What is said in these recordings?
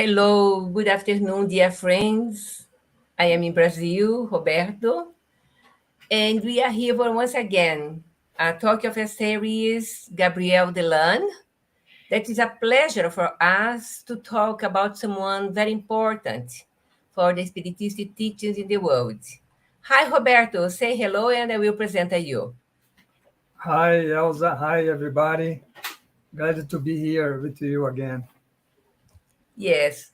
Hello, good afternoon, dear friends. I am in Brazil, Roberto, and we are here for once again a talk of a series, Gabriel Delanne. That is a pleasure for us to talk about someone very important for the Spiritistic teachings in the world. Hi, Roberto. Say hello, and I will present you. Hi, Elsa. Hi, everybody. Glad to be here with you again. Yes,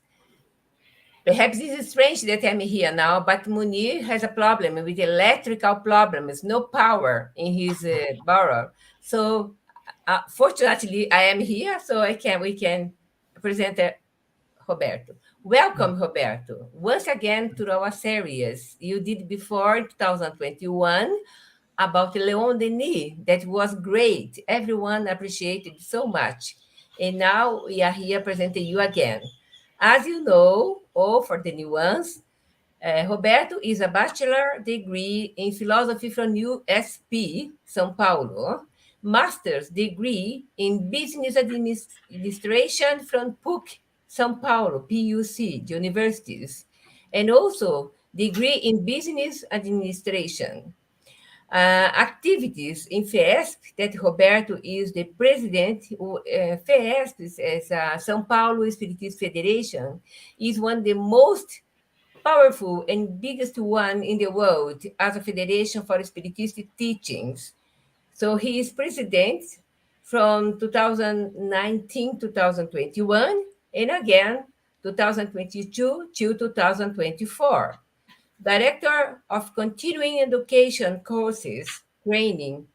perhaps this is strange that I'm here now, but Munir has a problem with electrical problems, no power in his borough. So, fortunately, I am here, so we can present Roberto. Welcome, Roberto, once again to our series you did before in 2021 about Leon Denis. That was great. Everyone appreciated so much. And now we are here presenting you again. As you know, or for the new ones, Roberto is a bachelor degree in philosophy from USP, São Paulo, master's degree in business administration from PUC, São Paulo, PUC, the universities, and also degree in business administration. Activities in FESP, that Roberto is the president. FESP, is São Paulo Spiritist Federation, is one of the most powerful and biggest one in the world as a federation for Spiritist teachings. So he is president from 2019 to 2021, and again 2022 to 2024. Director of Continuing Education Courses Training,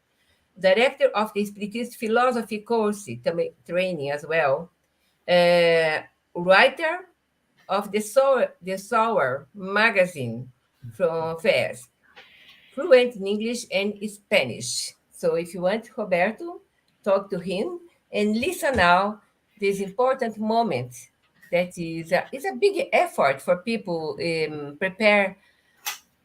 Director of the Spiritist Philosophy Course Training as well, uh, writer of the Sower magazine from FES, fluent in English and Spanish. So if you want Roberto, talk to him and listen now this important moment that is a big effort for people prepare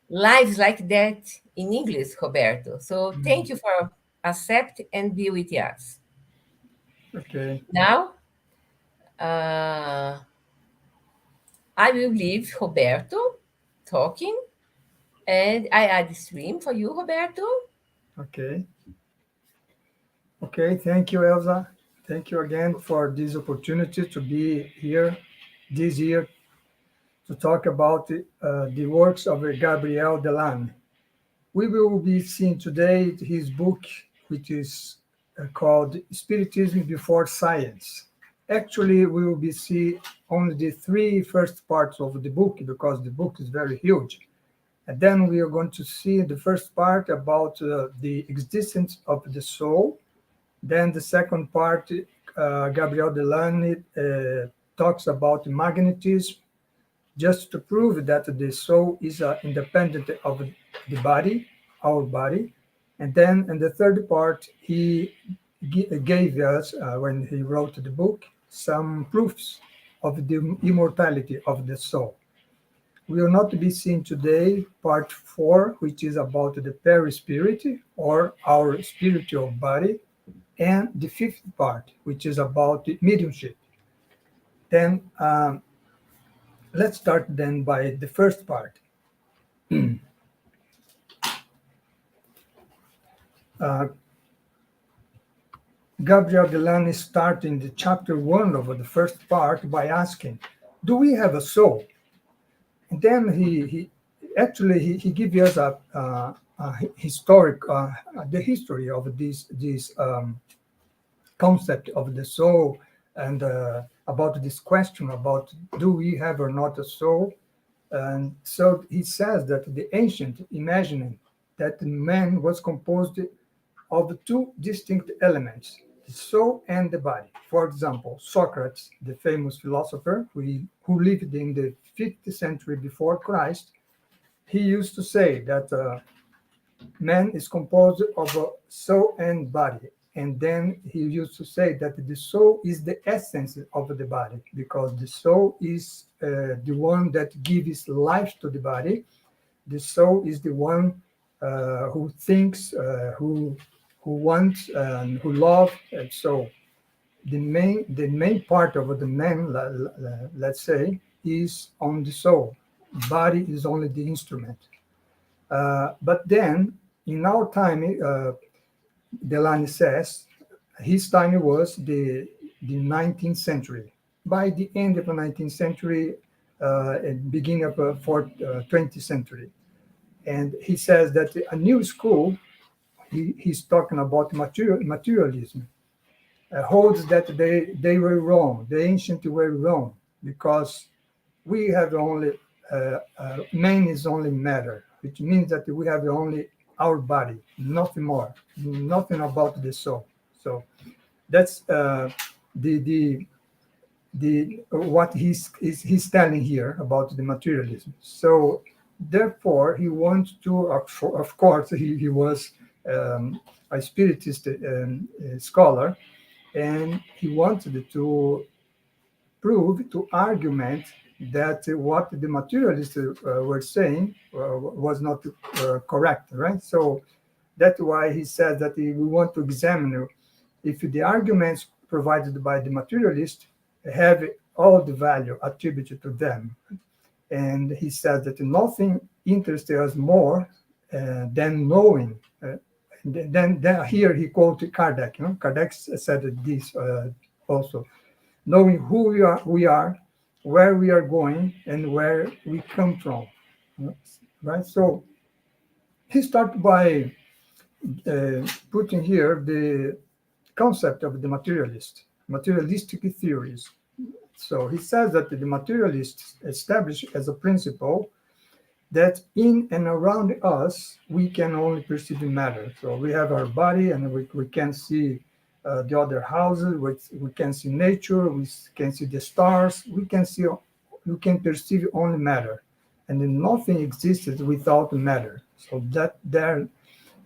lives like that in English, Roberto. So thank Mm, you for accept and be with us. Okay. Now, uh, I will leave Roberto talking, and I add stream for you, Roberto. Okay. Okay. Thank you, Elsa. Thank you again for this opportunity to be here this year to talk about the works of Gabriel Delanne. We will be seeing today his book, which is called Spiritism Before Science. Actually, we will be seeing only the three first parts of the book because the book is very huge. And then we are going to see the first part about the existence of the soul. Then the second part, Gabriel Delanne talks about magnetism, just to prove that the soul is independent of the body, our body. And then in the third part, he gave us, when he wrote the book, some proofs of the immortality of the soul. We will not be seeing today part four, which is about the perispirit or our spiritual body, and the fifth part, which is about the mediumship. Then let's start then by the first part. Uh, Gabriel Delanne is starting the chapter one of the first part by asking, "Do we have a soul?" And then he gives us a historic the history of this concept of the soul and about this question about do we have or not a soul. And so he says that the ancient imagining that man was composed of two distinct elements, the soul and the body. For example, Socrates, the famous philosopher who lived in the 5th century before Christ, he used to say that man is composed of a soul and body. And then he used to say that the soul is the essence of the body because the soul is the one that gives life to the body. The soul is the one who thinks, who wants, and who loves. And so the main part of the man, let's say, is on the soul. Body is only the instrument. But then, in our time, Delanne says, his time was the 19th century. By the end of the 19th century, and beginning of the 20th century, and he says that a new school, he's talking about materialism, holds that they were wrong. The ancient were wrong because we have only man is only matter, which means that we have only our body, nothing more, nothing about the soul. So that's the what he's telling here about the materialism. So therefore, he wants to, of course, he was a spiritist scholar, and he wanted to prove, to argument that what the materialists were saying was not correct, right? So that's why he said that we want to examine if the arguments provided by the materialist have all the value attributed to them. And he said that nothing interests us more than knowing. Then here he quoted Kardec. Kardec said this also, knowing who we are, where we are going, and where we come from. Right. So he started by putting here the concept of the materialistic theories. So he says that the materialists establish as a principle that in and around us we can only perceive matter. So we have our body, and we can see the other houses. We can see nature. We can see the stars. We can perceive only matter, and then nothing exists without matter. So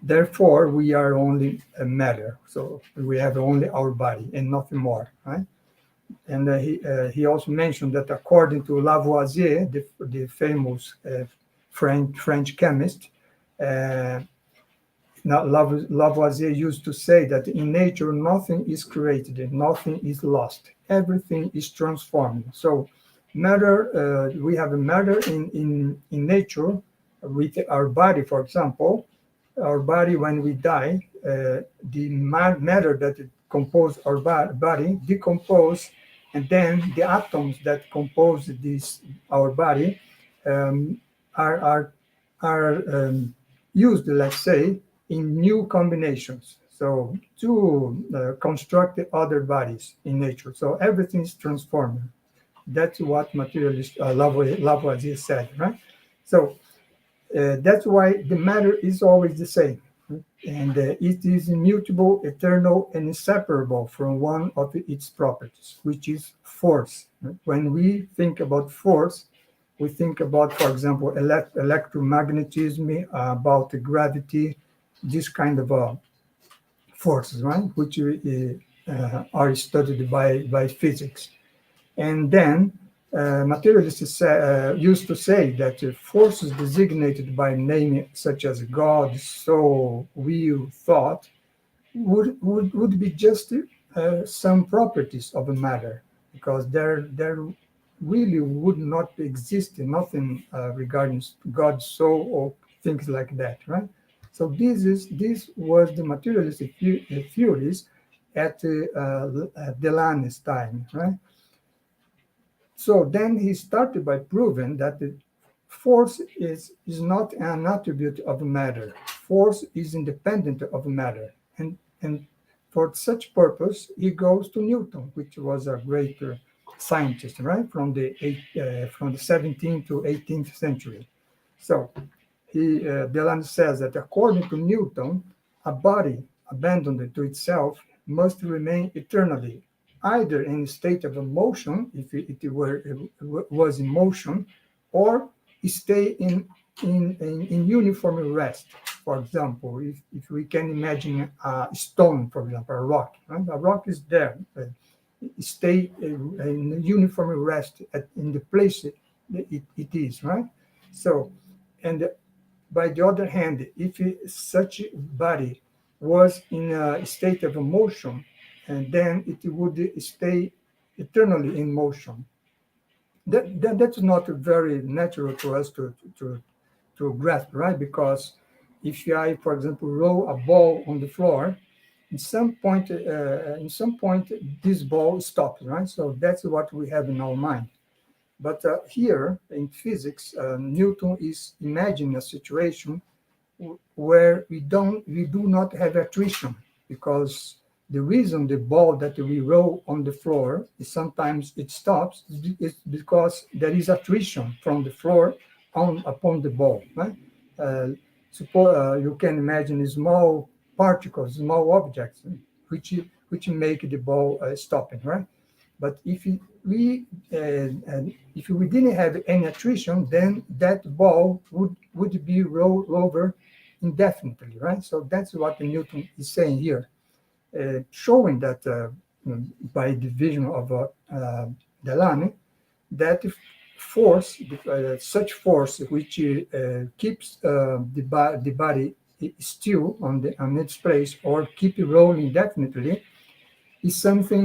therefore we are only a matter. So we have only our body and nothing more, right? And he also mentioned that according to Lavoisier, the famous French chemist, Lavoisier used to say that in nature nothing is created and nothing is lost. Everything is transformed. So matter, we have a matter in nature with our body, for example. Our body, when we die, the matter that compose our body decompose, and then the atoms that compose our body um, are used, let's say, in new combinations. So to construct the other bodies in nature. So everything is transformed. That's what materialist Lavoisier said, right? So that's why the matter is always the same, and it is immutable, eternal, and inseparable from one of its properties, which is force. When we think about force, we think about, for example, electromagnetism, about the gravity, this kind of forces, right, which are studied by physics. And then materialists used to say that forces designated by name such as God, soul, will, thought would be just some properties of a matter, because there really would not exist nothing regarding God's soul or things like that, right? So this was the materialist theories at Delanne's time, right? So then he started by proving that the force is not an attribute of matter. Force is independent of matter. And for such purpose, he goes to Newton, which was a great scientist, right, from the 17th to 18th century. So Delanne says that according to Newton, a body abandoned to itself must remain eternally either in a state of motion, if was in motion, or stay in uniform rest. For example, if we can imagine a stone, for example, a rock, right? A rock is there, stay in uniform rest in the place it is, right? So, and by the other hand, if such body was in a state of motion, and then it would stay eternally in motion. That's not very natural to us to grasp, right? Because if I, for example, roll a ball on the floor, in some point, this ball stops, right? So that's what we have in our mind. But here in physics, Newton is imagining a situation where we do not have attrition, because the reason the ball that we roll on the floor is sometimes it stops is because there is attrition from the floor on upon the ball, right? uh, Suppose you can imagine small particles, small objects, which make the ball stopping, right? But if we didn't have any attrition, then that ball would be rolled over indefinitely, right? So that's what Newton is saying here, showing that by division of Delanne, that force, such force which keeps the body still on its place or keep it rolling indefinitely, is something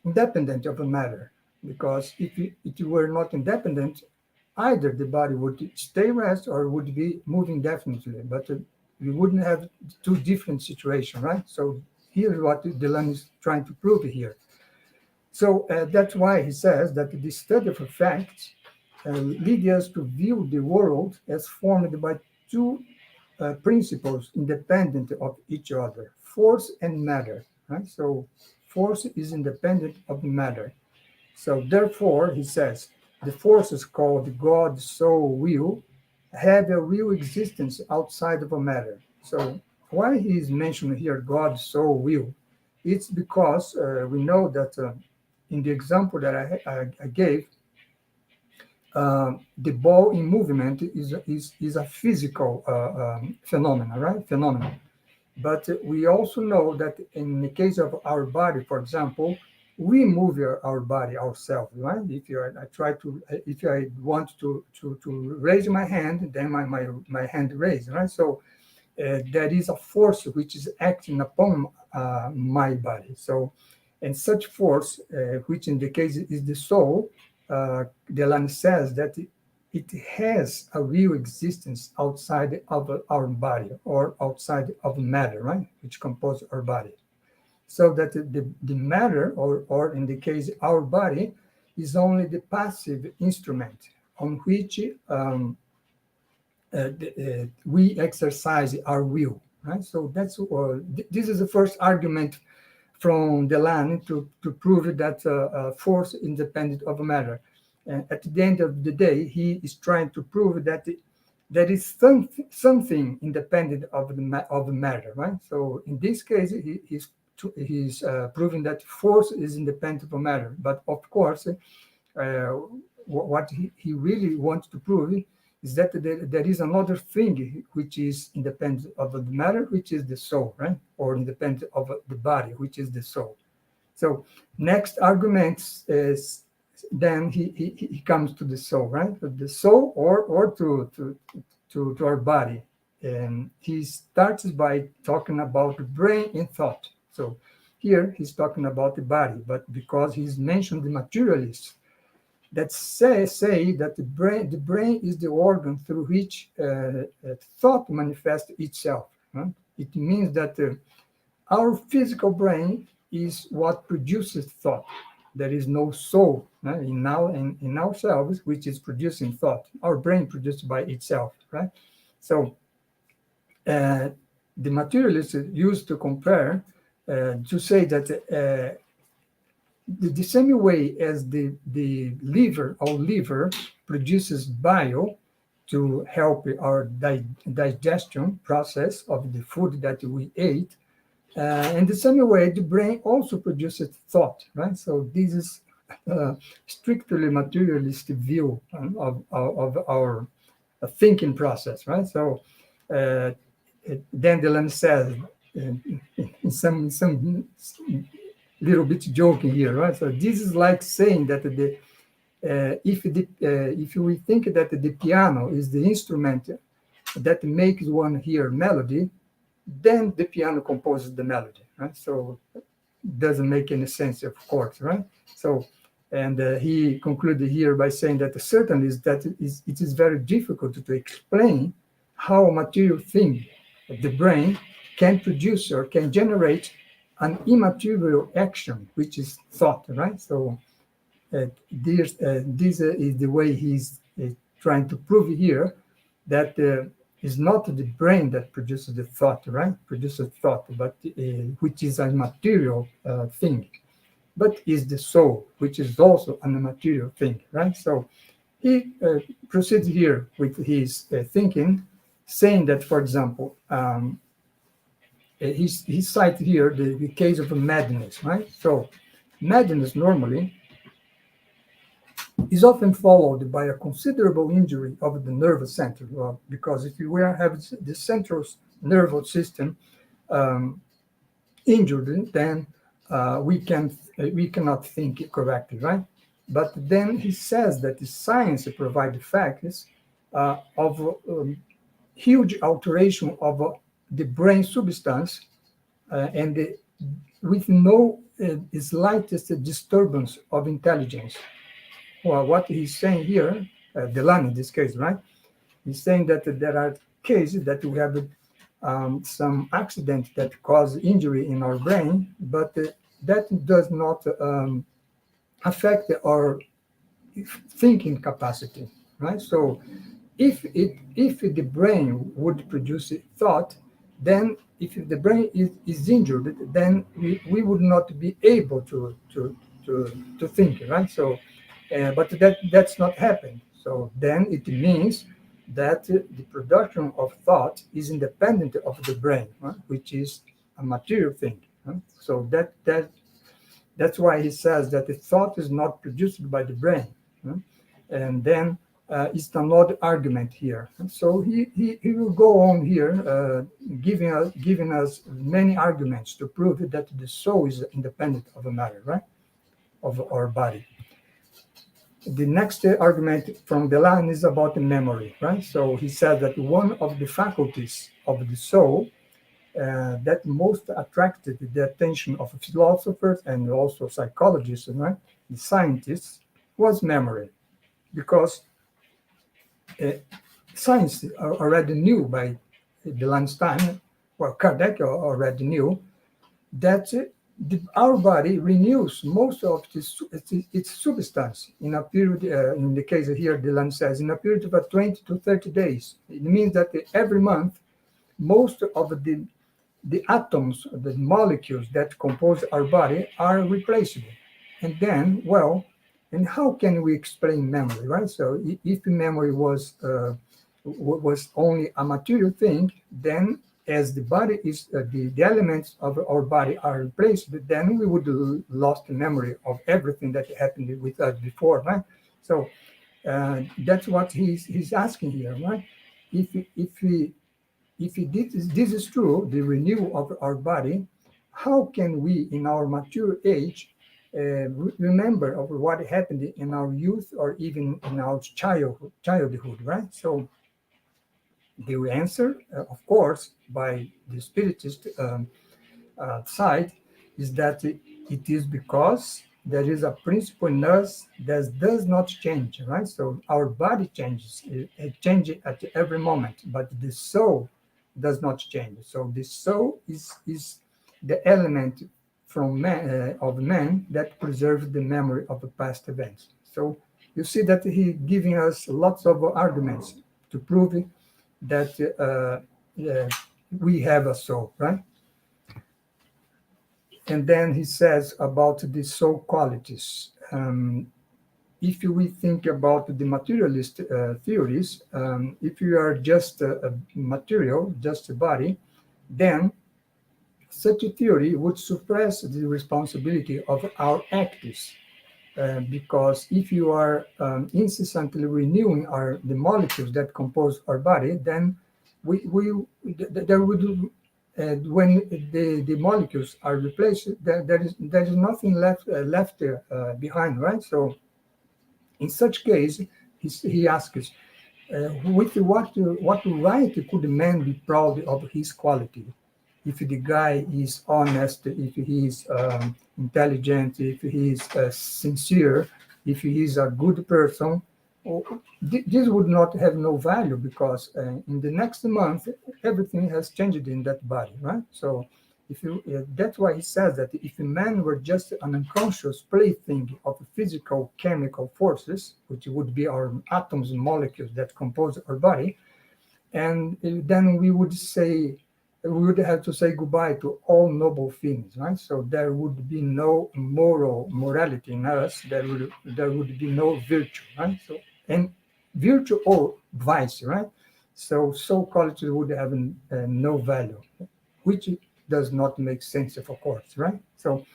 independent of a matter. Because if it were not independent, either the body would stay rest or would be moving definitely, but we wouldn't have two different situations, right? So here's what Delanne is trying to prove here. So that's why he says that the study of facts leads us to view the world as formed by two principles independent of each other: force and matter, right? So force is independent of matter. So therefore, he says, the forces called God, soul, will have a real existence outside of a matter. So why he is mentioning here God, soul, will? It's because we know that in the example that I gave, the ball in movement is a physical phenomenon, right? Phenomenon. But we also know that in the case of our body, for example, we move our body ourselves, right? If I want to raise my hand, then my hand raised, right? So there is a force which is acting upon my body. So, and such force, which in the case is the soul, Delanne says that it has a real existence outside of our body or outside of matter, right, which compose our body. So that the matter, or in the case our body, is only the passive instrument on which we exercise our will, right? So this is the first argument from Delanne to prove that force is independent of matter. And at the end of the day, he is trying to prove that there is something independent of the matter, right? So in this case, he's proving that force is independent of matter. But of course, what he really wants to prove is that there is another thing which is independent of the matter, which is the soul, right? Or independent of the body, which is the soul. So next argument is then he comes to the soul, right? The soul or to our body. And he starts by talking about the brain and thought. So here he's talking about the body, but because he's mentioned the materialists that say that the brain is the organ through which thought manifests itself. Right? It means that our physical brain is what produces thought. There is no soul in ourselves which is producing thought. Our brain produces by itself, right? So the materialists used to compare to say that the same way as the our liver produces bile to help our digestion process of the food that we ate, in the same way, the brain also produces thought, right? So this is strictly materialistic view of our thinking process, right? So then Delanne says, in some little bit joking here, right? So this is like saying that if we think that the piano is the instrument that makes one hear melody, then the piano composes the melody, right? So doesn't make any sense, of course, right? So, and he concluded here by saying that certainly is that it is very difficult to explain how a material thing, the brain, can produce or can generate an immaterial action, which is thought, right? So this is the way he's trying to prove here that it's not the brain that produces the thought, right? Produces thought, but which is a material thing, but is the soul, which is also an immaterial thing, right? So he proceeds here with his thinking, saying that, for example, he cites here the case of madness, right? So madness normally is often followed by a considerable injury of the nervous center. Well, because if you have the central nervous system um, injured, then we cannot think correctly, right? But then he says that the science provides facts of huge alteration of the brain substance and with no slightest disturbance of intelligence. Well, what he's saying here, Delanne in this case, right? He's saying that there are cases that we have some accident that cause injury in our brain, but that does not affect our thinking capacity, right? So if the brain would produce thought, then if the brain is injured, then we would not be able to think, right? So but that's not happened. So then it means that the production of thought is independent of the brain, right? Which is a material thing, right? So that's why he says that the thought is not produced by the brain, right? And then it's another argument here. So he will go on here, giving us many arguments to prove that the soul is independent of the matter, right, of our body. The next argument from Delanne is about the memory, right? So he said that one of the faculties of the soul that most attracted the attention of philosophers and also psychologists, right, the scientists, was memory, because uh, science already knew by Delanne's time, well, Kardec already knew that our body renews most of its substance in a period, in the case here, Delanne says, in a period of 20 to 30 days. It means that every month, most of the atoms, the molecules that compose our body are replaceable. And then, well, and how can we explain memory, right? So if memory was only a material thing, then as the body is the elements of our body are replaced, then we would lost the memory of everything that happened with us before, right? So that's what he's asking here, right? If this is true, the renewal of our body, how can we, in our mature age, remember of what happened in our youth or even in our childhood, right? So the answer, of course, by the spiritist side, is that it is because there is a principle in us that does not change, right? So our body changes, it changes at every moment, but the soul does not change. So the soul is the element from of man that preserves the memory of the past events. So you see that he giving us lots of arguments to prove that we have a soul, right? And then he says about the soul qualities. If we think about the materialist theories, if you are just a material, just a body, then such a theory would suppress the responsibility of our acts. Because if you are incessantly renewing the molecules that compose our body, then there would when the molecules are replaced, there is nothing left behind, right? So in such case, he asks, with what right could man be proud of his quality? if the guy is honest, if he is intelligent, if he is sincere, if he is a good person, this would not have no value because in the next month everything has changed in that body, right? So if you that's why he says that if a man were just an unconscious plaything of physical chemical forces, which would be our atoms and molecules that compose our body, and then we would say we would have to say goodbye to all noble things, right? So there would be no morality in us. There would be no virtue, right? So and virtue or vice, right? So qualities would have no value, which does not make sense, of course, right? So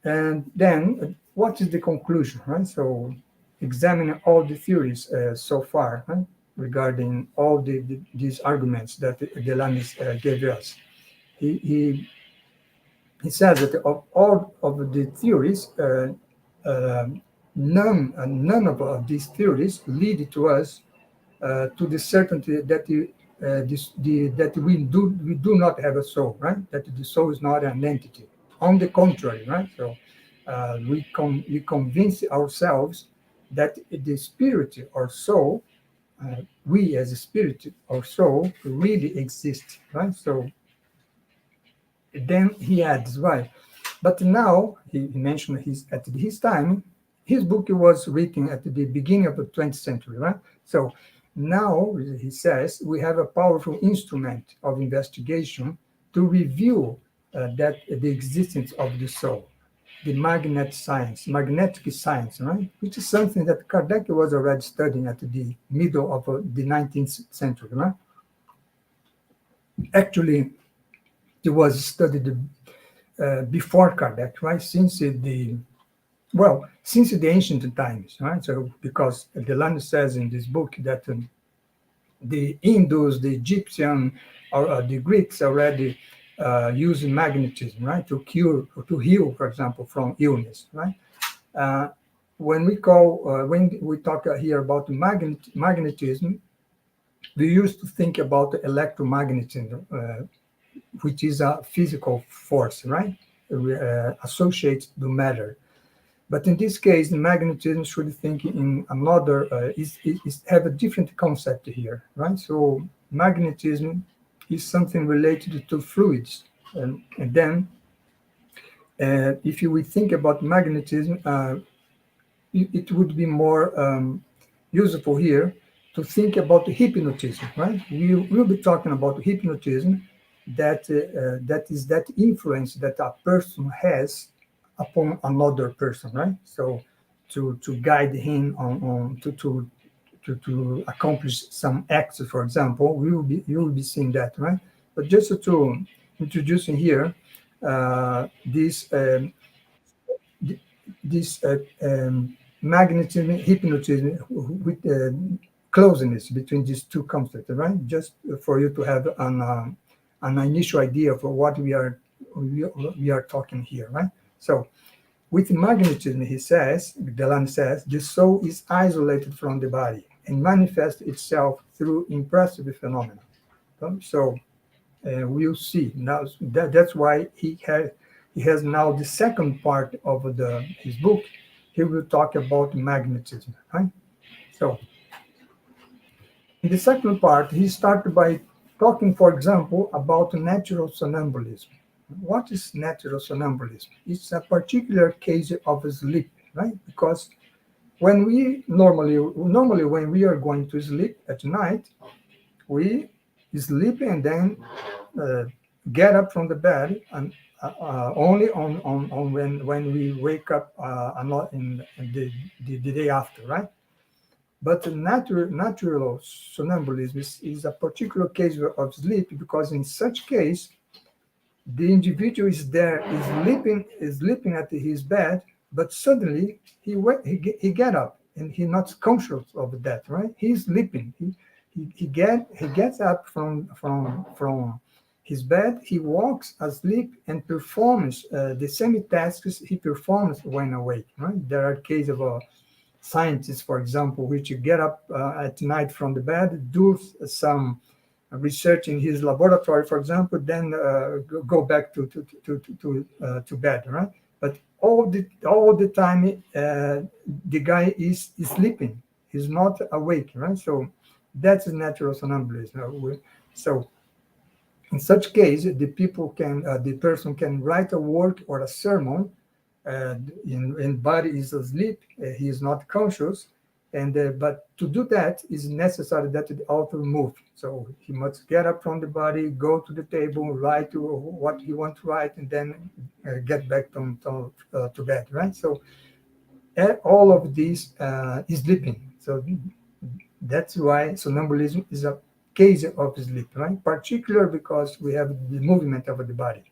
and then what is the conclusion, right? So examining all the theories so far, right, regarding all these arguments that Delanne gave us. He says that of all of the theories, uh, none of these theories lead to us to the certainty that that we do not have a soul, right? That the soul is not an entity. On the contrary, right? So we convince ourselves that the spirit or soul, we as a spirit or soul, really exist, right? So then he adds, right? But now he mentioned at his time, his book was written at the beginning of the 20th century, right? So now he says we have a powerful instrument of investigation to review that the existence of the soul, the magnetic science, right? Which is something that Kardec was already studying at the middle of the 19th century, right? Actually, it was studied before Kardec, right? Since the ancient times, right? So because Delanne says in this book that the Hindus, the Egyptian, or the Greeks already used magnetism, right, to cure or to heal, for example, from illness, right? Uh, when we talk here about magnetism, we used to think about electromagnetism, which is a physical force, right? Associated to matter. But in this case, the magnetism should think in another, is have a different concept here, right? So magnetism is something related to fluids. And then if you would think about magnetism, it would be more useful here to think about hypnotism, right? We'll be talking about hypnotism, that is that influence that a person has upon another person, right? So to guide him on to accomplish some acts, for example, you will be seeing that, right? But just to introducing here this this magnetism, hypnotism, with closeness between these two concepts, right? Just for you to have an initial idea of what we are talking here, right? So with magnetism, Delanne says, the soul is isolated from the body and manifests itself through impressive phenomena. So we'll see now. That's why he has now the second part of his book. He will talk about magnetism, right? So in the second part, he started by talking, for example, about natural somnambulism. What is natural somnambulism? It's a particular case of sleep, right? Because when we normally when we are going to sleep at night, we sleep and then uh, get up from the bed, and only on when we wake up, not in the day after, right? But natural somnambulism is a particular case of sleep, because in such case the individual is sleeping at his bed, but suddenly he get up and he's not conscious of that, right? He's sleeping. He gets up from his bed. He walks asleep and performs the same tasks he performs when awake, right? There are cases of scientists, for example, which get up at night from the bed, do some research in his laboratory, for example, then go back to bed, right? But all the time, the guy is sleeping. He's not awake, right? So that's natural sonambulism. So in such case, the person can write a work or a sermon, in body is asleep, he is not conscious, and but to do that is necessary that the author move. So he must get up from the body, go to the table, write what he wants to write, and then get back to bed, right? So all of this is sleeping. So that's why sonambulism is a case of sleep, right? Particular because we have the movement of the body.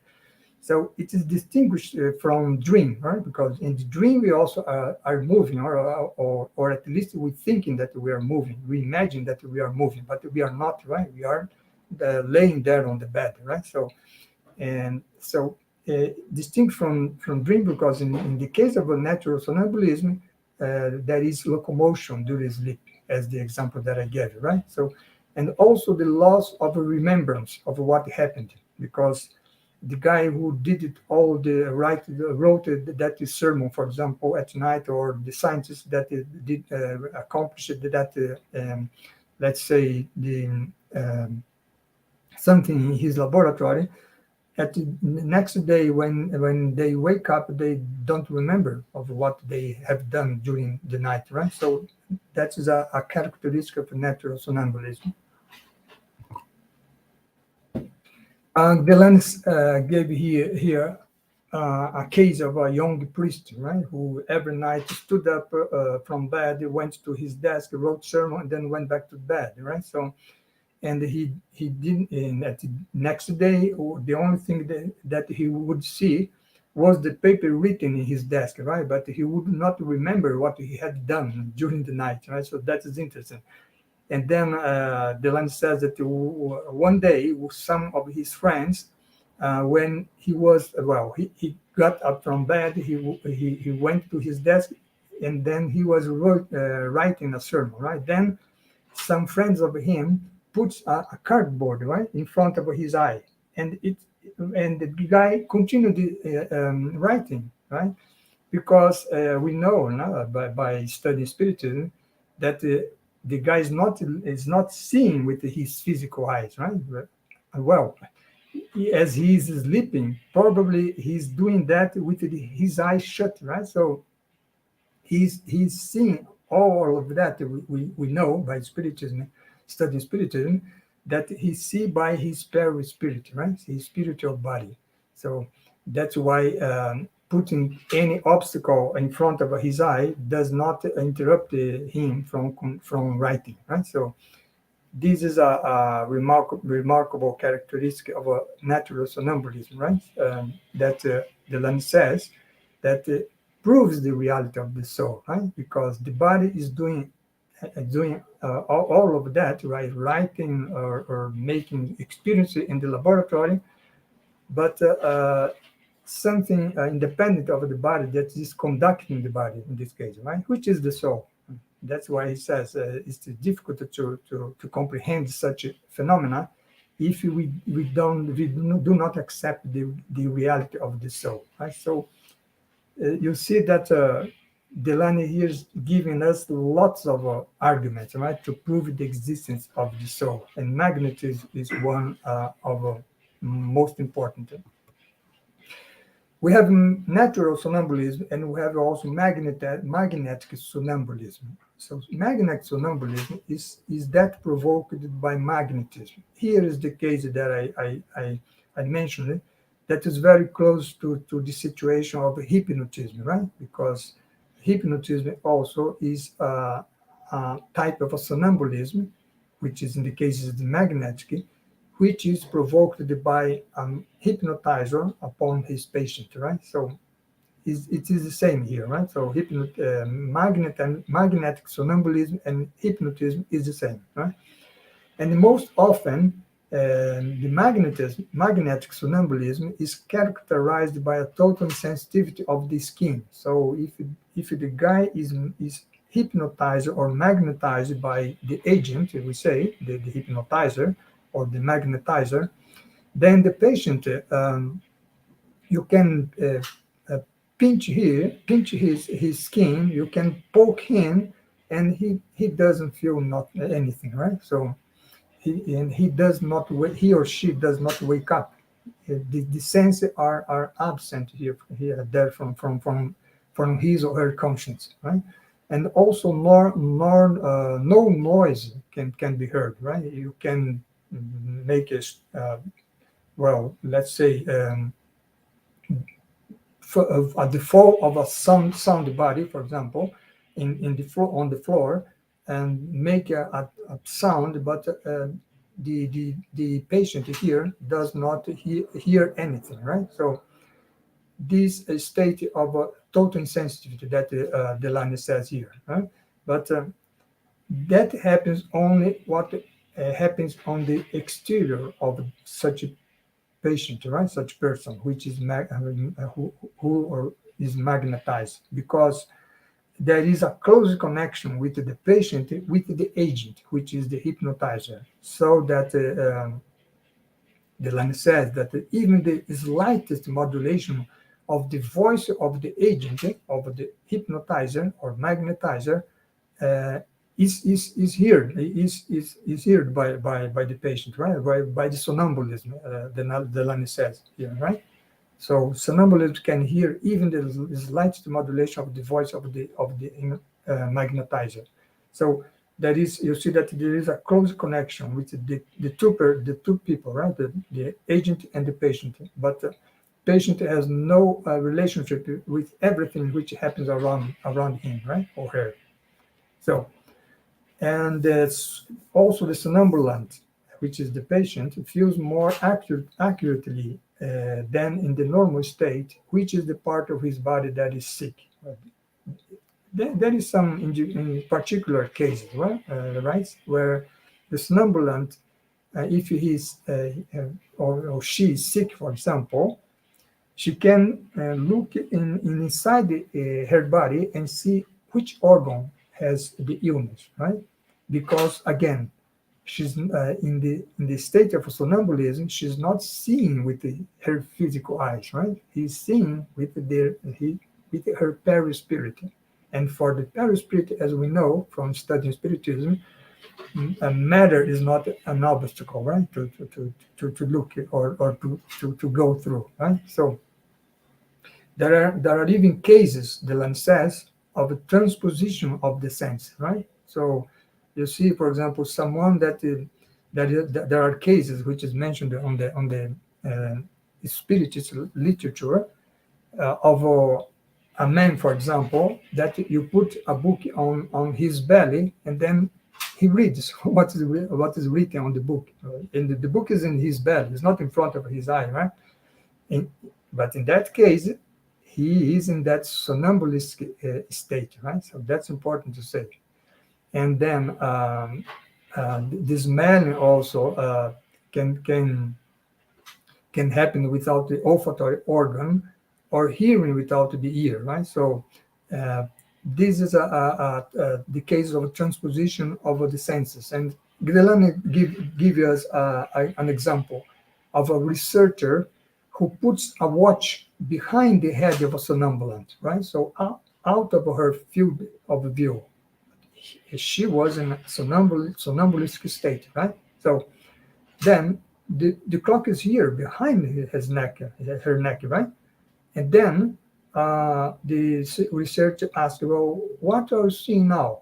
So it is distinguished from dream, right? Because in the dream we also are moving, or at least we thinking that we are moving. We imagine that we are moving, but we are not, right? We are laying there on the bed, right? So distinct from dream, because in the case of a natural sonambulism, there is locomotion during sleep, as the example that I gave, right? So, and also the loss of a remembrance of what happened, because the guy who did it all wrote that sermon, for example, at night, or the scientist that did accomplish that, let's say, something in his laboratory. At the next day, when they wake up, they don't remember of what they have done during the night, right? So that is a characteristic of natural sonambulism. Delanne gave here a case of a young priest, right, who every night stood up from bed, went to his desk, wrote sermon, and then went back to bed, right? So, and he didn't. And at the next day, the only thing that he would see was the paper written in his desk, right? But he would not remember what he had done during the night, right? So that is interesting. And then Delanne says that one day, some of his friends, when he was, well, he got up from bed, he went to his desk, and then he was writing a sermon, right? Then some friends of him puts a cardboard, right, in front of his eye, and the guy continued writing, right? Because we know now, by studying spiritism, that the guy is not seeing with his physical eyes, right? Well, as he is sleeping, probably he's doing that with his eyes shut, right? So he's seeing all of that. We know by spiritism, studying spiritism, that he see by his spirit, right? His spiritual body. So that's why putting any obstacle in front of his eye does not interrupt him from writing, right? So this is a remarkable characteristic of a natural sonambulism, right? That Delanne says that proves the reality of the soul, right? Because the body is doing all of that, right? Writing or making experiences in the laboratory, but something independent of the body that is conducting the body in this case, right? Which is the soul. That's why he says it's difficult to comprehend such a phenomena if we do not accept the reality of the soul, right? So you see that Delanne here is giving us lots of arguments, right, to prove the existence of the soul, and magnetism is one of most important. We have natural sonambulism, and we have also magnetic sonambulism. So magnetic sonambulism is that provoked by magnetism. Here is the case that I mentioned, that is very close to the situation of hypnotism, right? Because hypnotism also is a type of a sonambulism, which is in the case of the magnetic, which is provoked by hypnotizer upon his patient, right? So it is the same here, right? So magnetic sonambulism and hypnotism is the same, right? And most often, the magnetic sonambulism is characterized by a total sensitivity of the skin. So if the guy is hypnotized or magnetized by the agent, we say the hypnotizer, or the magnetizer, then the patient, you can pinch his skin. You can poke him, and he doesn't feel not anything, right? So he does not he or she does not wake up. The senses are absent here there from his or her conscience, right? And also no noise can be heard, right? You can make a well, let's say, at the fall of a sound body, for example, in the floor on the floor, and make a sound, but the patient here does not hear anything, right? So this state of total insensitivity that Delanne says here, right? But that happens only what happens on the exterior of such a patient, right? Such person, which is who or is magnetized, because there is a close connection with the patient with the agent, which is the hypnotizer. So that Delanne says that even the slightest modulation of the voice of the agent, of the hypnotizer or magnetizer, uh, is heard is heard by the patient, right? By the somnambulism, Delanne says here, right? So somnambulists can hear even the slightest modulation of the voice of the magnetizer. So that is, you see that there is a close connection with the two people, right? The agent and the patient. But the patient has no relationship with everything which happens around him, right, or her. So, and also the somnambulant, which is the patient, feels more accurately than in the normal state, which is the part of his body that is sick. There is some in particular cases, right, where the somnambulant, if he's or she is sick, for example, she can look inside her body and see which organ has the illness, right? Because again, she's in the state of somnambulism. She's not seeing with her physical eyes, right? He's seeing with her perispirit. And for the perispirit, as we know from studying spiritism, matter is not an obstacle, right? To look or to go through, right? So there are even cases, Delanne says, of a transposition of the sense, right? So you see, for example, someone that there are cases which is mentioned on the spiritist literature, of a man, for example, that you put a book on his belly, and then he reads what is written on the book, and the book is in his belly; it's not in front of his eye, right? In, but in that case, he is in that somnambulist state, right? So that's important to say. And then this man also can happen without the olfactory organ, or hearing without the ear, right? So uh, this is the case of a transposition of the senses. And Delanne give us an example of a researcher who puts a watch behind the head of a somnambulant, right? So out of her field of view, she was in a somnambulistic state, right? So then the clock is here behind his neck, her neck, right? And then the researcher asked, well, what are you seeing now?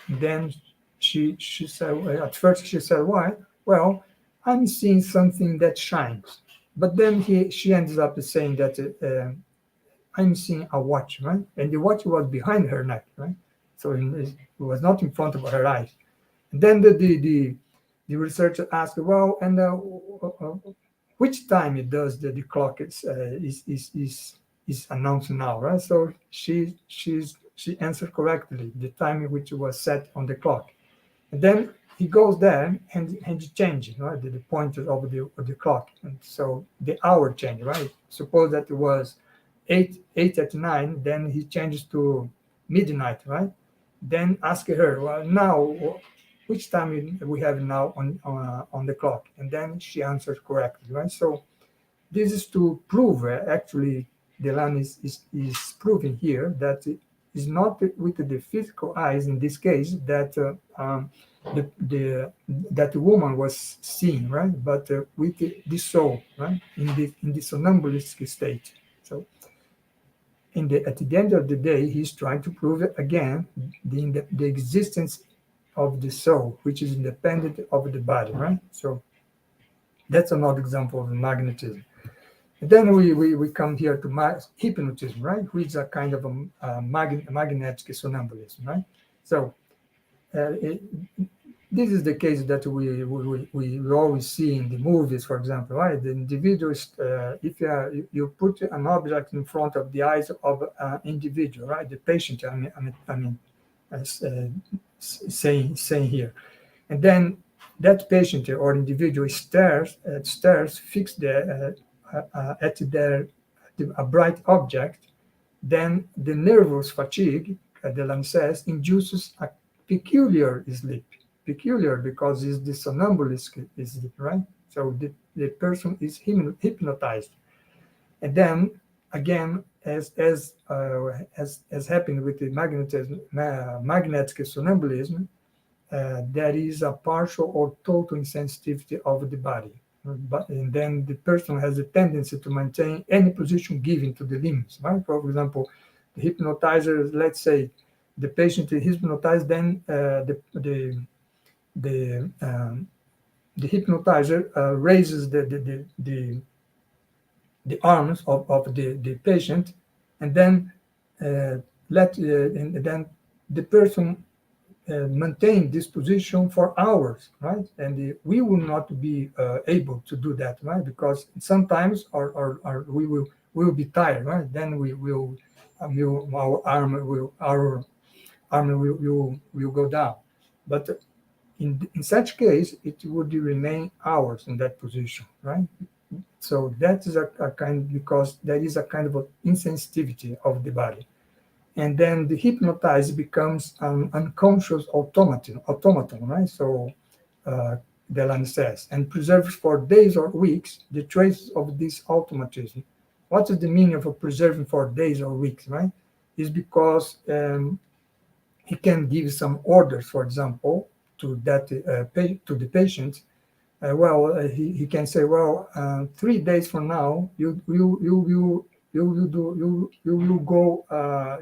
Then she said, at first she said, why? Well, I'm seeing something that shines. But then she ends up saying that I'm seeing a watch, right? And the watch was behind her neck, right? So it was not in front of her eyes. And then the researcher asked, well, and which time it does the clock is announced now, right? So she answered correctly the time which was set on the clock. And then he goes there and he changes, right, the pointer of the clock, and so the hour change, right? Suppose that it was eight at 9, then he changes to midnight, right? Then ask her, well, now which time we have now on the clock? And then she answers correctly, right? So this is to prove, actually, Delanne is proving here that it is not with the physical eyes in this case that that the woman was seeing, right? But with the soul, right? In the somnambulistic state. So at the end of the day, he's trying to prove it again the existence of the soul, which is independent of the body, right? So that's another example of magnetism. And then we come here to hypnotism, right? Which is a kind of a magnetic somnambulism, right? So uh, it, this is the case that we always see in the movies, for example, right? The individual, if you put an object in front of the eyes of an individual, right? The patient, I mean, as, saying here, and then that patient or individual stares fixed there at a bright object, then the nervous fatigue, Delanne says, induces a peculiar sleep. Peculiar because it's the somnambulist sleep, right? So the person is hypnotized. And then again, as happened with the magnetic somnambulism, there is a partial or total insensitivity of the body. And then the person has a tendency to maintain any position given to the limbs, right? For example, the hypnotizer, let's say the patient is hypnotized, then the the hypnotizer raises the arms of the patient, and then and then the person maintain this position for hours, right? And we will not be able to do that, right? Because sometimes our we will be tired, right? Then our arm will go down. But in such case, it would remain hours in that position, right? So that is a kind, because there is a kind of insensitivity of the body. And then the hypnotized becomes an unconscious automaton, right? So Delanne says, and preserves for days or weeks the traces of this automatism. What is the meaning of preserving for days or weeks, right? Is because he can give some orders, for example, to to the patient. He can say, 3 days from now, you will go,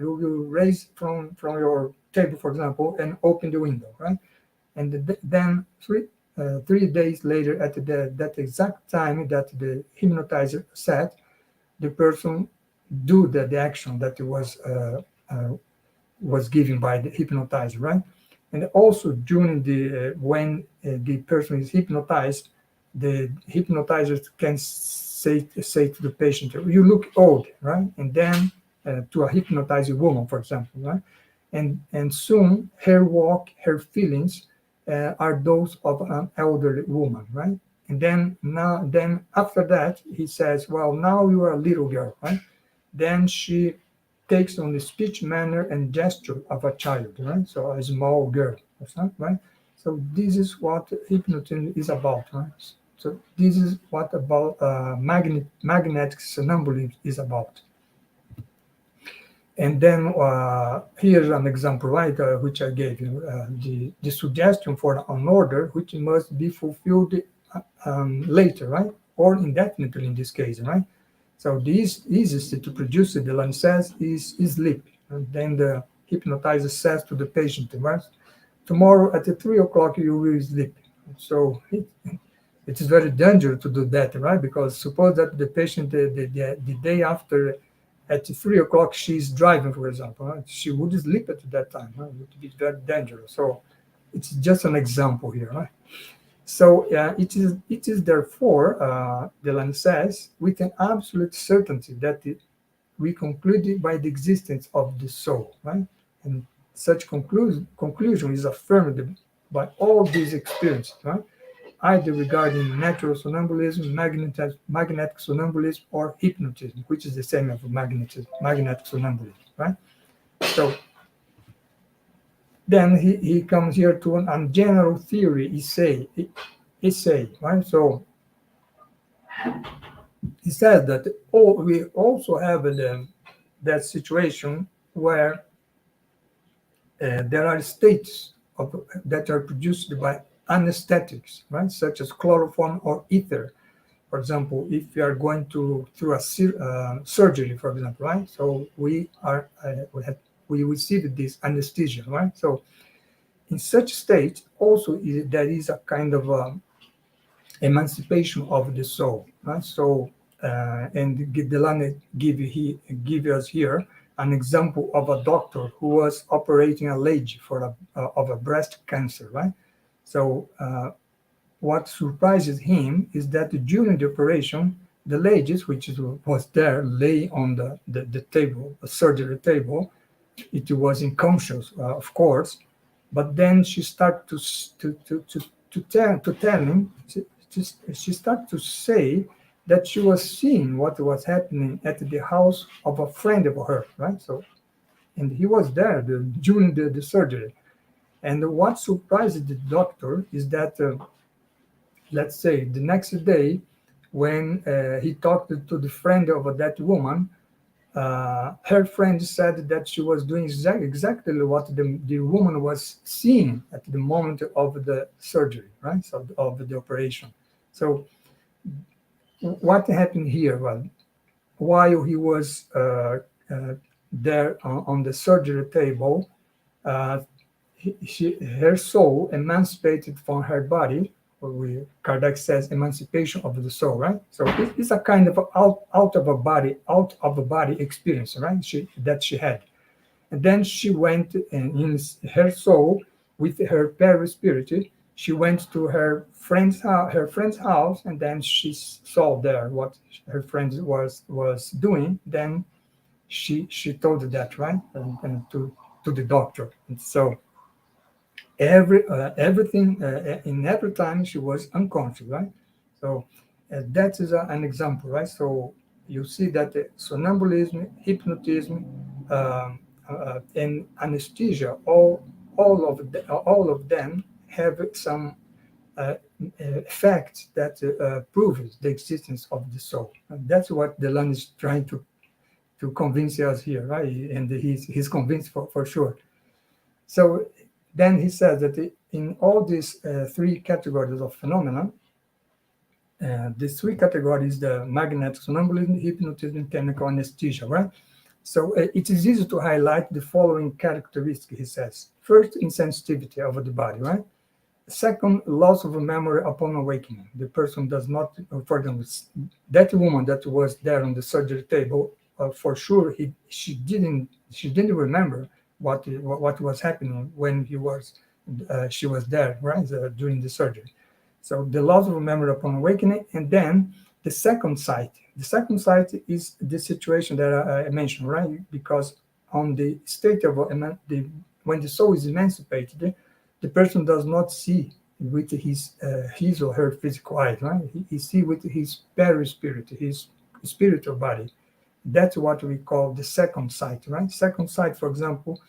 you will raise from your table, for example, and open the window, right? And then 3 days later, at that exact time that the hypnotizer said, the person do the action that was given by the hypnotizer, right? And also during when the person is hypnotized, the hypnotizer can say to the patient, "You look old," right? And then to a hypnotized woman, for example, right? And soon her walk, her feelings are those of an elderly woman, right? And then after that, he says, "Well, now you are a little girl," right? Then she takes on the speech, manner, and gesture of a child, right? So a small girl, right? So this is what hypnotism is about, right? So this is what about magnetic somnambulism is about. And then here's an example, right, which I gave you, the suggestion for an order which must be fulfilled later, right, or indefinitely in this case, right? So the easiest to produce, Delanne says, is sleep. And then the hypnotizer says to the patient, right, tomorrow at 3 o'clock you will sleep. So it is very dangerous to do that, right? Because suppose that the patient the day after at 3 o'clock she's driving, for example, right? She would sleep at that time, right? It would be very dangerous. So it's just an example here, right? So it is therefore, Delanne says, with an absolute certainty that we conclude by the existence of the soul, right? And such conclusion is affirmed by all these experiences, right? Either regarding natural somnambulism, magnetic somnambulism, or hypnotism, which is the same as magnetic somnambulism, right? So Then he comes here to a general theory essay, right? So he says that we also have that situation where there are states that are produced by anesthetics, right, such as chloroform or ether. For example, if you are going through a surgery, for example, right? So we receive this anesthesia, right? So in such state, also there is a kind of emancipation of the soul, right? So and Delanne give us here an example of a doctor who was operating a lady of a breast cancer, right? So what surprises him is that during the operation, the lady, which was there, lay on the table, a surgery table. It was unconscious, of course, but then she started to tell him. She started to say that she was seeing what was happening at the house of a friend of her, right? So, and he was there during the surgery. And what surprised the doctor is that, let's say, the next day, when he talked to the friend of that woman, her friend said that she was doing exactly what the woman was seeing at the moment of the surgery, right? So of the operation. So what happened here? Well, while he was there on the surgery table, uh, her soul emancipated from her body. Kardec says emancipation of the soul, right? So it's a kind of out of a body experience, right? That she had, and then she went in her soul with her perispirit. She went to her friend's house, and then she saw there what her friend was doing. Then she told that, right, and to the doctor. And so everything in every time she was unconscious, right? So that is an example, right? So you see that somnambulism, hypnotism, and anesthesia, all of them have some uh, facts that proves the existence of the soul. And that's what Delanne is trying to convince us here, right? And he's convinced for sure. So then he says that in all these three categories of phenomena, these three categories, the magnetic somnambulism, hypnotism, chemical anesthesia, right? So it is easy to highlight the following characteristics, he says. First, insensitivity of the body, right? Second, loss of memory upon awakening. The person does not, for example, that woman that was there on the surgery table, for sure, she didn't remember what was happening when she was there, right, during the surgery. So the loss of memory upon awakening, and then the second sight. The second sight is the situation that I mentioned, right? Because on the state of when the soul is emancipated, the person does not see with his or her physical eyes, right? He see with his perispirit, his spiritual body. That's what we call the second sight, right? Second sight, for example,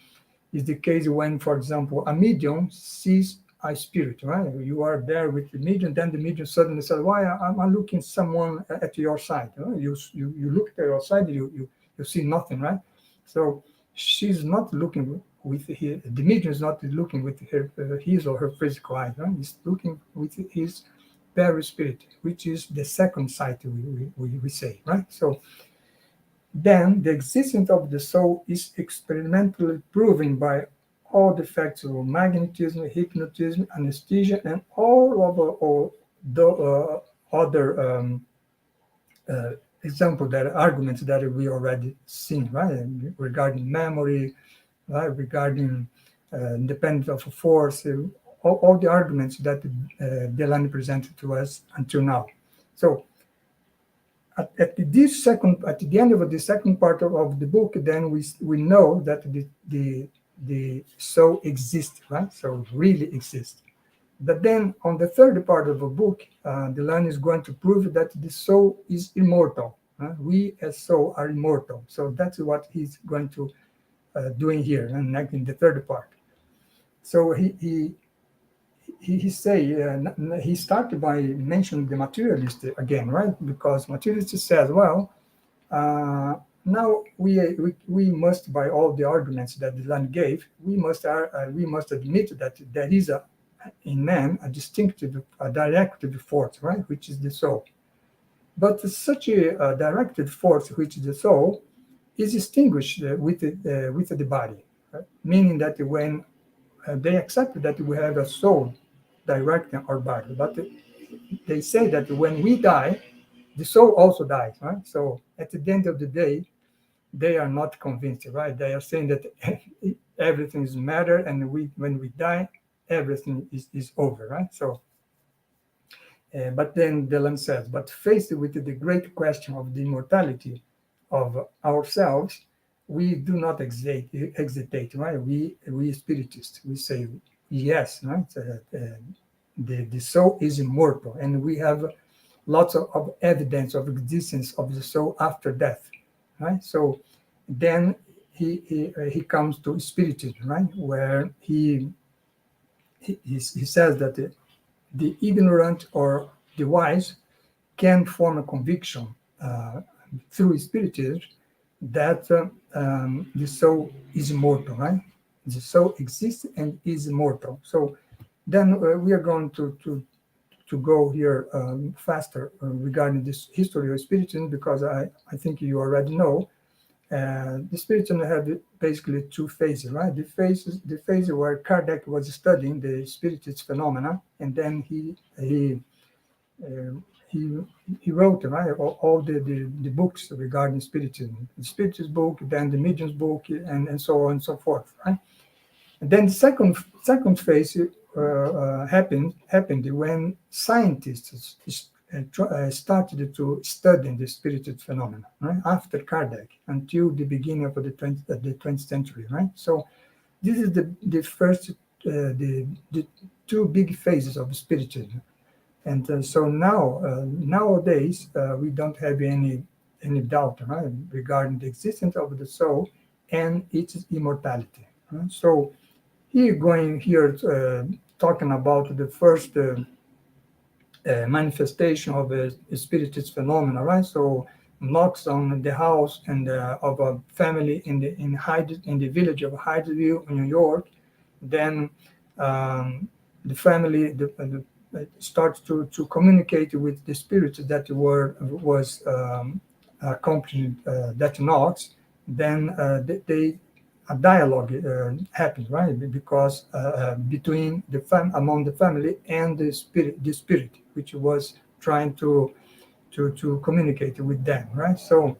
is the case when, for example, a medium sees a spirit, right? You are there with the medium, then the medium suddenly says, "Why I'm looking someone at your side?" You know? You look at your side, you see nothing, right? So she's not looking with the medium is not looking with his or her physical eye, right? He's looking with his perispirit, which is the second sight we say, right? So then the existence of the soul is experimentally proven by all the facts of magnetism, hypnotism, anesthesia, and all the other example that arguments that we already seen, right? Regarding memory, right? Regarding independence of force, all the arguments that Delanne presented to us until now. So at the end of the second part of the book, then we know that the soul exists, right? So really exists. But then on the third part of the book, Delanne is going to prove that the soul is immortal. We as soul are immortal. So that's what he's going to doing here, and in the third part. So he say he started by mentioning the materialist again, right? Because materialist says, well, now we must, by all the arguments that Delanne gave, we must admit that there is in man a distinctive, a directed force, right, which is the soul. But such a directed force, which is the soul, is distinguished with the body, right? Meaning that when they accept that we have a soul directing our body, but they say that when we die, the soul also dies, right? So at the end of the day, they are not convinced, right? They are saying that everything is matter, and when we die, everything is over, right? So, but then Dylan says, but faced with the great question of the immortality of ourselves, we do not hesitate, right? We spiritists, we say yes, right? The soul is immortal, and we have lots of evidence of existence of the soul after death, right? So then he comes to spiritism, right, where he says that the ignorant or the wise can form a conviction through spiritism that the soul is immortal, right? The soul exists and is immortal. So then we are going to go here faster regarding this history of Spiritism, because I think you already know the Spiritism had basically two phases, right? The phase where Kardec was studying the Spiritist phenomena, and then uh, he he wrote, right, all the books regarding Spiritism, the Spiritist book, then the Medium's book, and so on and so forth, right? And then the second phase happened when scientists started to study the spirited phenomena, right, after Kardec until the beginning of the 20th century, right? So this is the first the two big phases of spiritism, and so nowadays we don't have any doubt, right, regarding the existence of the soul and its immortality. Right? So here going here talking about the first manifestation of a spiritist phenomena, right? So knocks on the house and of a family in the village of Hydesville, New York. Then the family starts to communicate with the spirits that was accompanying that knocks. Then they a dialogue happens, right? Because between among the family and the spirit, which was trying to communicate with them, right? So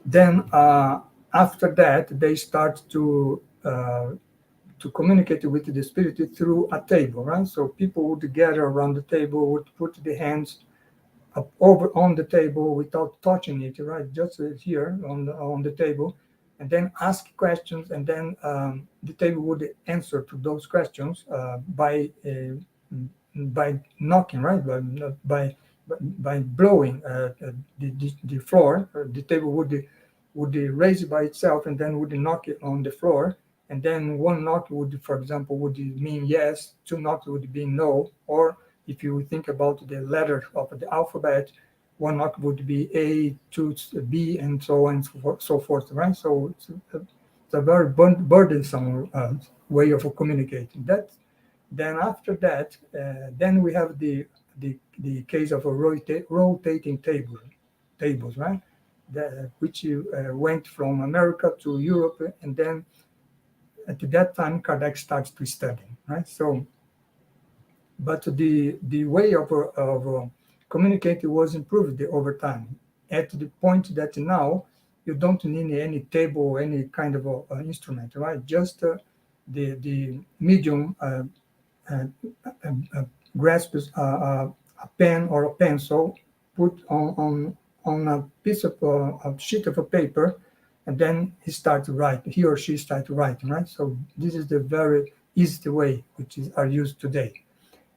then after that, they start to communicate with the spirit through a table, right? So people would gather around the table, would put the hands up over on the table without touching it, right? Just here on the table, and then ask questions, and then the table would answer to those questions by knocking, right? By blowing the floor. The table would raise it by itself, and then would knock it on the floor. And then one knock would, for example, would mean yes, two knocks would be no, or if you think about the letters of the alphabet, one knock would be A, two B, and so on and so forth, right? So it's a very burdensome way of communicating. That then after that, then we have the case of a rotating tables, right? Which went from America to Europe, and then at that time Kardec starts to study, right? So but the way of communicating was improved over time, at the point that now you don't need any table or any kind of instrument, right? Just the medium uh, uh, grasps a pen or a pencil, put on a piece of a sheet of a paper, and then he or she starts writing, right? So this is the very easy way which are used today.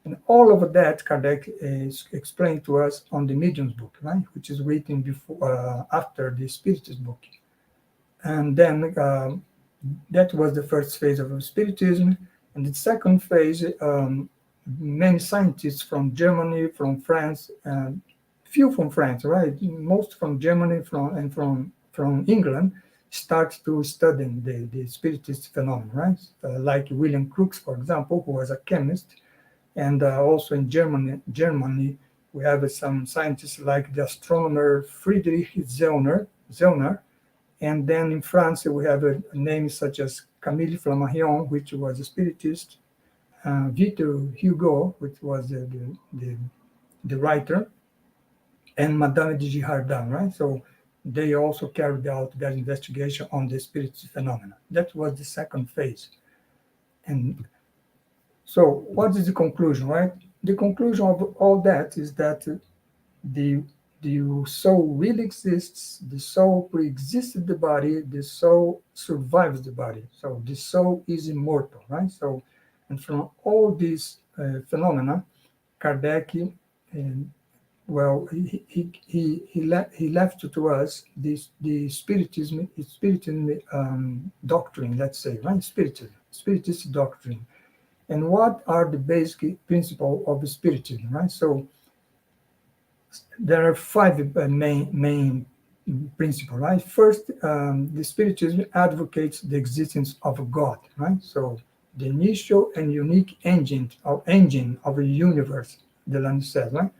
And all of that Kardec is explained to us on the Medium's book, right, which is written before after the Spiritist book. And then That was the first phase of Spiritism. And the second phase, many scientists from Germany, from France, few from France, right? Most from Germany from England start to study the spiritist phenomenon, right? Like William Crookes, for example, who was a chemist, and also in Germany, we have some scientists like the astronomer Friedrich Zellner, and then in France, we have names such as Camille Flammarion, which was a spiritist, Victor Hugo, which was the writer, and Madame de Girardin, right? So they also carried out their investigation on the spirit phenomena. That was the second phase. And so what is the conclusion, right? The conclusion of all that is that the the soul really exists, the soul pre-existed the body, the soul survives the body. So the soul is immortal, right? So, and from all these phenomena, Kardec, um, well, he left to us the spiritism doctrine, let's say, right? Spiritist doctrine. And what are the basic principles of the spiritism, right? So there are five main principles, right? First, the Spiritism advocates the existence of a God, right? So the initial and unique engine of the universe, Delanne says, right?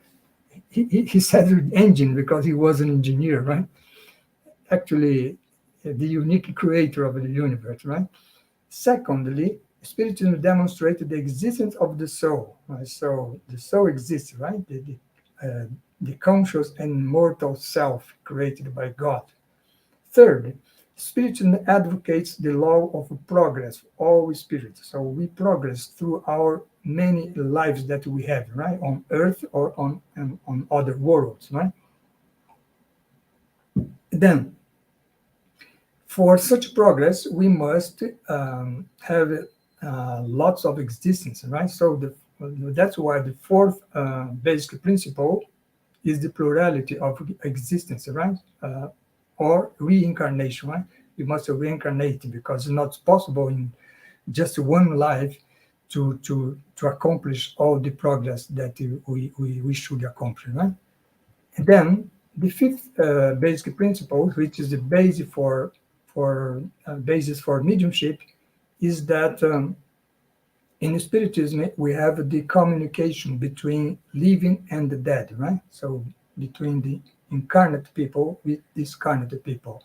He said engine because he was an engineer, right? Actually, the unique creator of the universe, right? Secondly, Spiritism demonstrated the existence of the soul. Right? So the soul exists, right? The conscious and immortal self created by God. Third, Spiritism advocates the law of progress, all spirits. So we progress through our many lives that we have, right? On earth or on other worlds, right? Then for such progress, we must have lots of existence, right? So that's why the fourth basic principle is the plurality of existence, right? Or reincarnation, right? We must reincarnate because it's not possible in just one life to accomplish all the progress that we should accomplish, right? And then the fifth basic principle, which is the basis for mediumship, is that in Spiritism we have the communication between living and the dead, right? So between the incarnate people with discarnate people.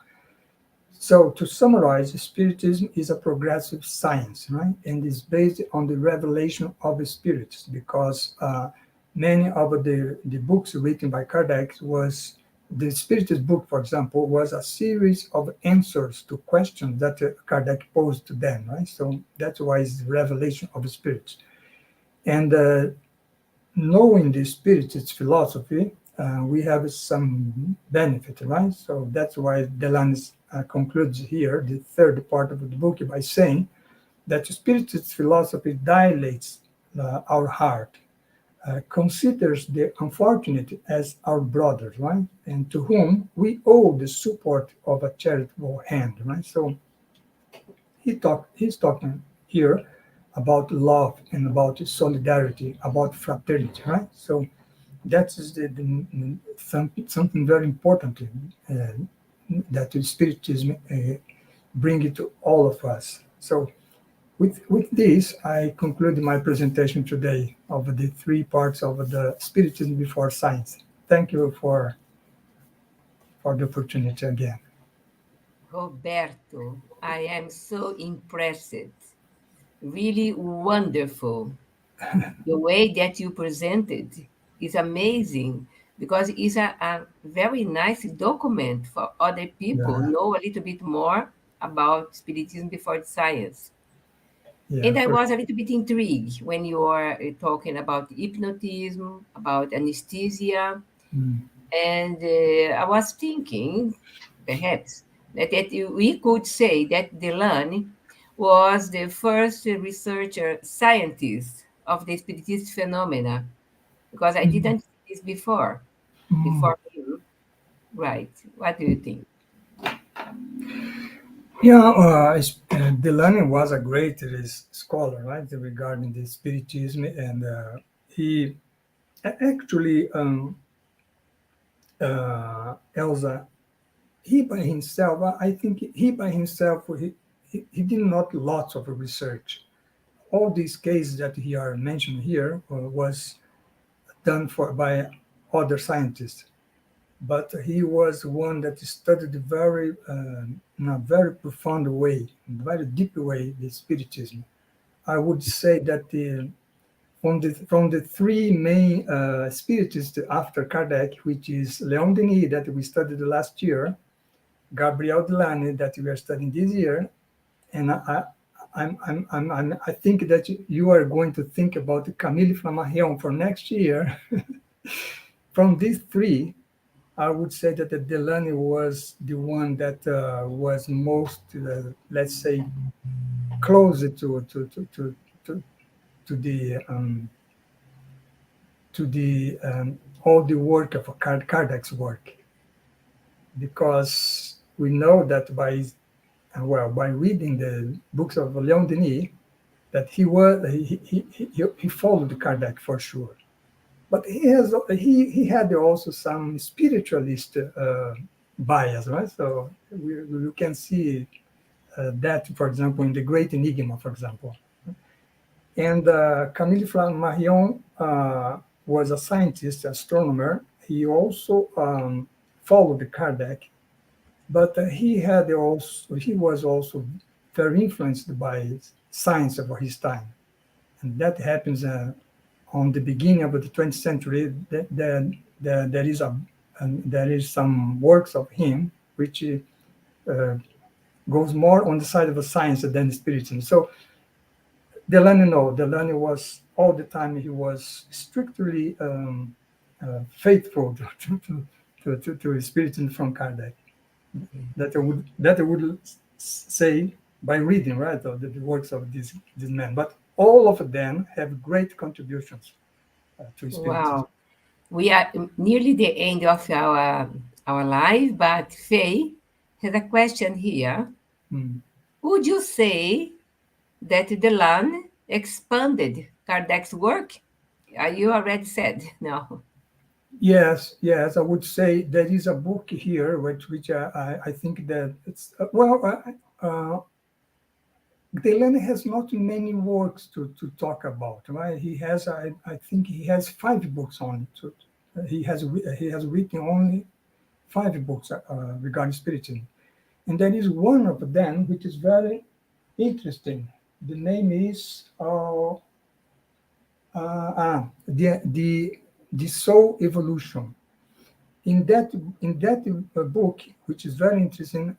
So to summarize, Spiritism is a progressive science, right? And is based on the revelation of the spirits because many of the books written by Kardec was the Spiritist book, for example, was a series of answers to questions that Kardec posed to them, right? So that's why it's the revelation of the spirits. And knowing the Spiritist philosophy, we have some benefit, right? So that's why Delanne concludes here the third part of the book by saying that Spiritist philosophy dilates our heart, considers the unfortunate as our brothers, right? And to whom we owe the support of a charitable hand, right? So he's talking here about love and about solidarity, about fraternity, right? So that is something very important that the Spiritism bring it to all of us. So with this, I conclude my presentation today of the three parts of the Spiritism before science. Thank you for the opportunity again. Roberto, I am so impressed. Really wonderful. The way that you presented is amazing because it's a very nice document for other people Yeah, know a little bit more about spiritism before science. yeah, And I for was a little bit intrigued when you are talking about hypnotism, about anesthesia, mm, and I was thinking, perhaps, we could say that Delanne was the first researcher scientist of the spiritist phenomena, because I mm. didn't see this Mm. before him. Right. What do you think? Yeah, Delanne was a great scholar, right, regarding the Spiritism, and he actually, Elsa, he by himself, I think he by himself, he did not lots of research. All these cases that he are mentioned here was done for by other scientists, but he was one that studied very in a very profound way, in a very deep way, the Spiritism. I would say that from the three main spiritists after Kardec, which is Leon Denis that we studied last year, Gabriel Delanne that we are studying this year, and I think that you are going to think about Camille Flammarion for next year. From these three, I would say that the Delanne was the one that was most, let's say, closer to, to the all the work of Kardec's work, because we know that by reading the books of Leon Denis that he followed Kardec for sure, but he had also some spiritualist bias, right? So we can see that, for example, in the Great Enigma, for example. And Camille Flammarion was a scientist, astronomer. He also followed Kardec, but he was also very influenced by science of his time, and that happens on the beginning of the 20th century. There is there is some works of him which uh, goes more on the side of the science than spiritism. So Delanne, no, Delanne was all the time, he was strictly faithful to spiritism from Kardec. That I would say by reading, right, the works of this man. But all of them have great contributions to spiritism. Wow. We are nearly the end of our live, but Faye has a question here. Mm. Would you say that Delanne expanded Kardec's work? You already said no. Yes, I would say there is a book here which I think that it's Delanne has not many works to talk about, right? I think he has 5 books on it. He has written only 5 books regarding spiritism, and there is one of them which is very interesting. The name is the Soul Evolution. In that book, which is very interesting,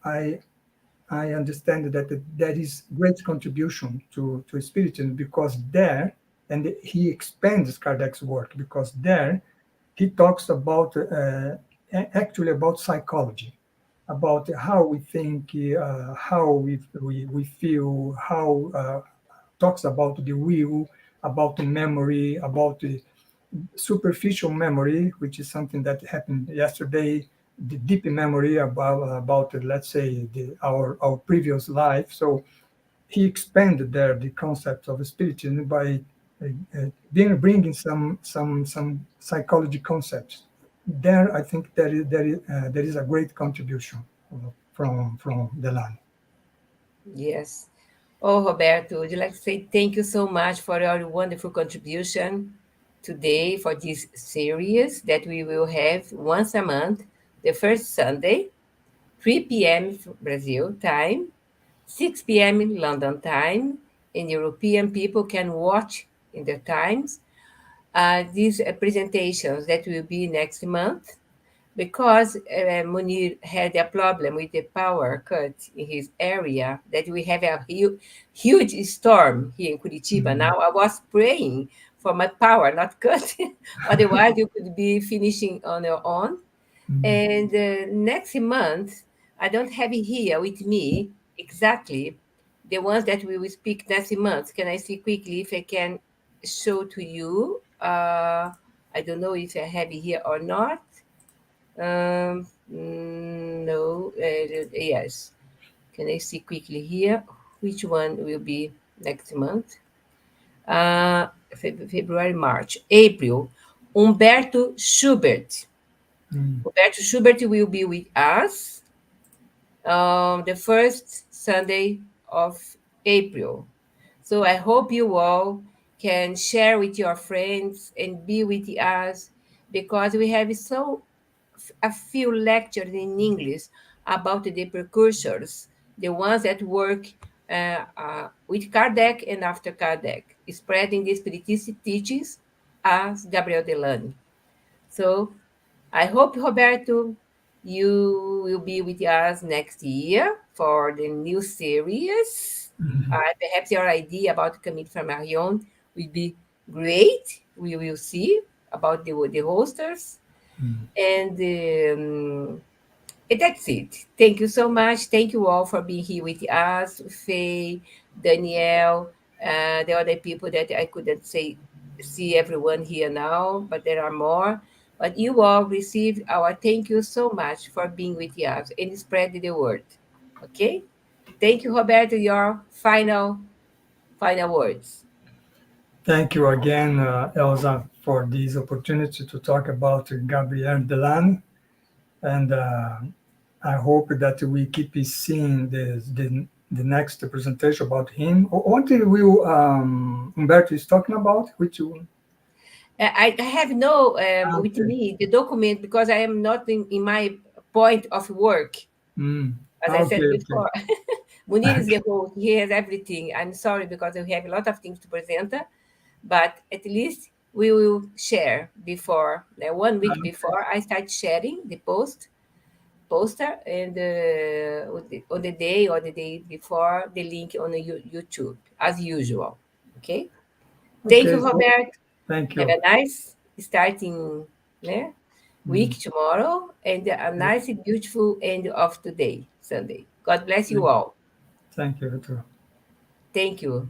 I understand that there is great contribution to Spiritism, because there, and he expands Kardec's work, because there he talks about actually about psychology, about how we think, how we feel, how talks about the will, about the memory, about the superficial memory, which is something that happened yesterday, the deep memory about let's say our previous life. So he expanded there the concept of spiritism by bringing some psychology concepts. There, I think there is a great contribution from Delanne. Yes. Oh, Roberto, would you like to say thank you so much for your wonderful contribution today for this series that we will have once a month, the first Sunday, 3 p.m. Brazil time, 6 p.m. in London time, and European people can watch in their times these presentations that will be next month, because Munir had a problem with the power cut in his area, that we have a huge storm here in Curitiba. Mm, Now I was praying for my power not cut, otherwise you could be finishing on your own. mm. And next month, I don't have it here with me exactly the ones that we will speak next month. Can I see quickly if I can show to you? I don't know if I have it here or not. No, yes. Can I see quickly here which one will be next month? February, March, April. Humberto Schubert. Mm. Roberto Schubert will be with us the first Sunday of April. So I hope you all can share with your friends and be with us because we have a few lectures in English about the precursors, the ones that work with Kardec and after Kardec, spreading the Spiritist teachings as Gabriel Delanne. So I hope, Roberto, you will be with us next year for the new series. Perhaps your idea about Camille from Marion will be great. We will see about the hosters. Mm. And that's it. Thank you so much. Thank you all for being here with us, Faye, Danielle, the other people that I couldn't see everyone here now, but there are more. But you all received our thank you so much for being with us and spread the word. Okay? Thank you, Roberto. Your final words. Thank you again, Elsa, for this opportunity to talk about Gabriel Delanne. And I hope that we keep seeing the next presentation about him. What will Humberto is talking about? Which one? I have no with Okay. me the document because I am not in my point of work. Mm. As I said Okay, okay. before, Munir is the host. He has everything. I'm sorry because we have a lot of things to present, but at least we will share before, 1 week Okay. before I start sharing the poster, and on the day or the day before, the link on the YouTube, as usual. Okay? Thank Okay, you, so Robert. thank Have you. a nice starting Mm. week tomorrow and a Yeah, nice, beautiful end of today, Sunday. God bless you thank, all. thank you, Victor. Thank you.